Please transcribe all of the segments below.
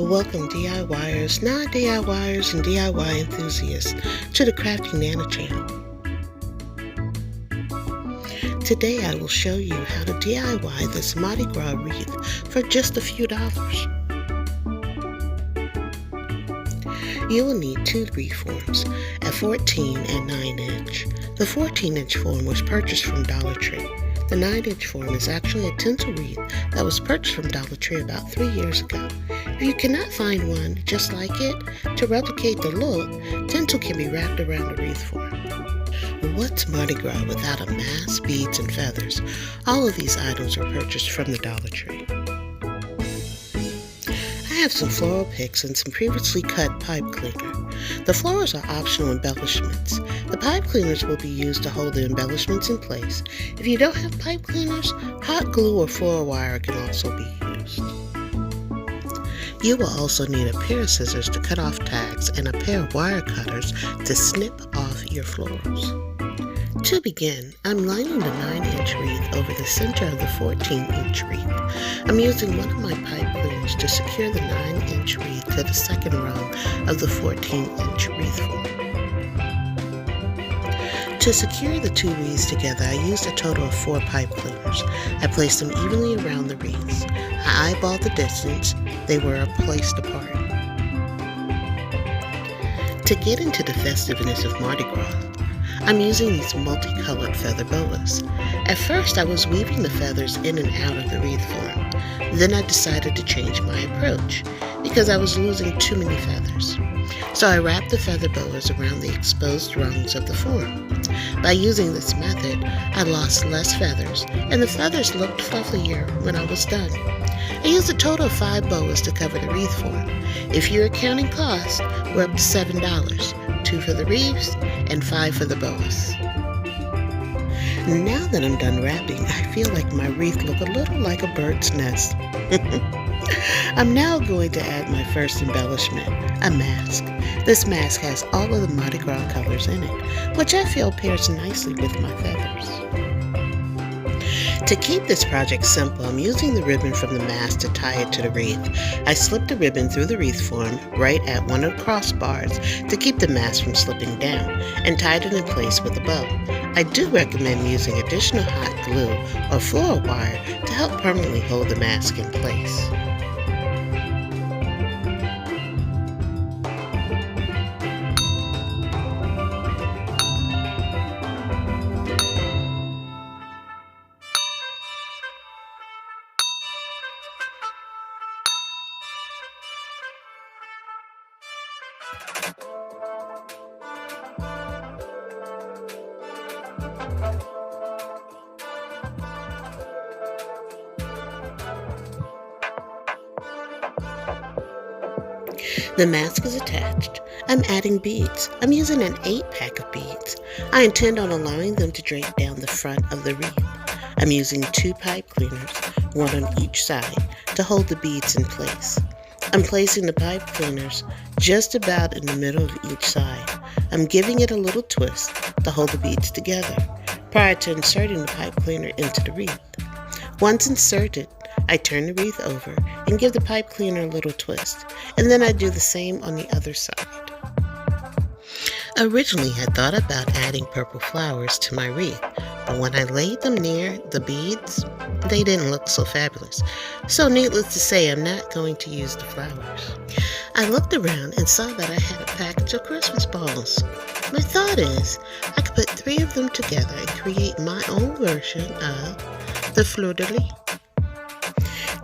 Welcome DIYers, non-DIYers, and DIY enthusiasts to the Crafty Nana channel. Today I will show you how to DIY this Mardi Gras wreath for just a few dollars. You will need two wreath forms, a 14 and 9 inch. The 14 inch form was purchased from Dollar Tree. The 9 inch form is actually a tinsel wreath that was purchased from Dollar Tree about 3 years ago. If you cannot find one just like it, to replicate the look, tinsel can be wrapped around the wreath form. What's Mardi Gras without a mask, beads, and feathers? All of these items were purchased from the Dollar Tree. I have some floral picks and some previously cut pipe cleaner. The florals are optional embellishments. The pipe cleaners will be used to hold the embellishments in place. If you don't have pipe cleaners, hot glue or floral wire can also be used. You will also need a pair of scissors to cut off tags and a pair of wire cutters to snip off your florals. To begin, I'm lining the 9 inch wreath over the center of the 14 inch wreath. I'm using one of my pipe cleaners to secure the 9 inch wreath to the second rung of the 14 inch wreath form. To secure the two wreaths together, I used a total of 4 pipe cleaners. I placed them evenly around the wreaths. I eyeballed the distance. They were placed apart. To get into the festiveness of Mardi Gras, I'm using these multicolored feather boas. At first, I was weaving the feathers in and out of the wreath form. Then I decided to change my approach because I was losing too many feathers. So I wrapped the feather boas around the exposed rungs of the form. By using this method, I lost less feathers, and the feathers looked fluffier when I was done. I used a total of 5 boas to cover the wreath form. If you're counting costs, we're up to $7, 2 for the wreaths and 5 for the boas. Now that I'm done wrapping, I feel like my wreath look a little like a bird's nest. I'm now going to add my first embellishment, a mask. This mask has all of the Mardi Gras colors in it, which I feel pairs nicely with my feathers. To keep this project simple, I'm using the ribbon from the mask to tie it to the wreath. I slipped the ribbon through the wreath form right at one of the crossbars to keep the mask from slipping down, and tied it in place with a bow. I do recommend using additional hot glue or floral wire to help permanently hold the mask in place. The mask is attached. I'm adding beads. I'm using an 8-pack of beads. I intend on allowing them to drape down the front of the wreath. I'm using 2 pipe cleaners, one on each side, to hold the beads in place. I'm placing the pipe cleaners just about in the middle of each side. I'm giving it a little twist to hold the beads together prior to inserting the pipe cleaner into the wreath. Once inserted, I turn the wreath over and give the pipe cleaner a little twist, and then I do the same on the other side. Originally, I thought about adding purple flowers to my wreath, but when I laid them near the beads, they didn't look so fabulous. So needless to say, I'm not going to use the flowers. I looked around and saw that I had a package of Christmas balls. My thought is, I could put 3 of them together and create my own version of the fleur-de-lis.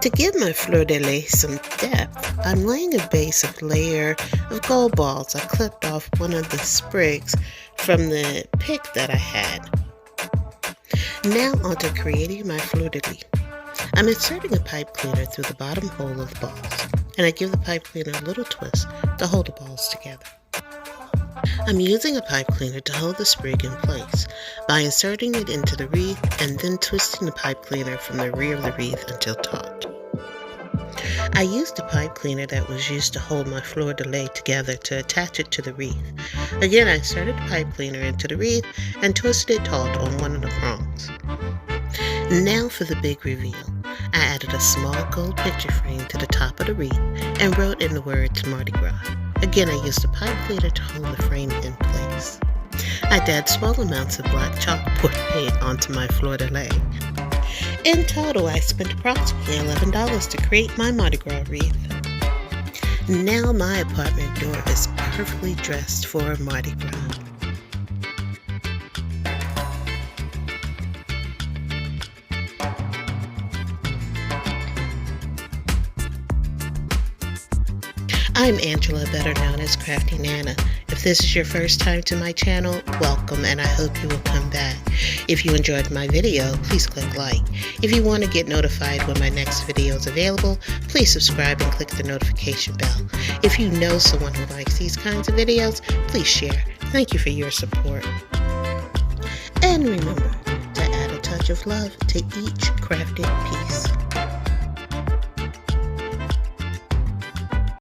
To give my fleur-de-lis some depth, I'm laying a base of layer of gold balls. I clipped off one of the sprigs from the pick that I had. Now onto creating my fleur-de-lis. I'm inserting a pipe cleaner through the bottom hole of the balls, and I give the pipe cleaner a little twist to hold the balls together. I'm using a pipe cleaner to hold the sprig in place by inserting it into the wreath and then twisting the pipe cleaner from the rear of the wreath until taut. I used a pipe cleaner that was used to hold my fleur-de-lis together to attach it to the wreath. Again, I inserted the pipe cleaner into the wreath and twisted it taut on one of the prongs. Now for the big reveal. I added a small gold picture frame to the top of the wreath and wrote in the words Mardi Gras. Again, I used a pipe cleaner to hold the frame in place. I dabbed small amounts of black chalkboard paint onto my fleur-de-lis. In total, I spent approximately $11 to create my Mardi Gras wreath. Now my apartment door is perfectly dressed for Mardi Gras. I'm Angela, better known as Crafty Nana. If this is your first time to my channel, welcome, and I hope you will come back. If you enjoyed my video, please click like. If you want to get notified when my next video is available, please subscribe and click the notification bell. If you know someone who likes these kinds of videos, please share. Thank you for your support. And remember to add a touch of love to each crafted piece.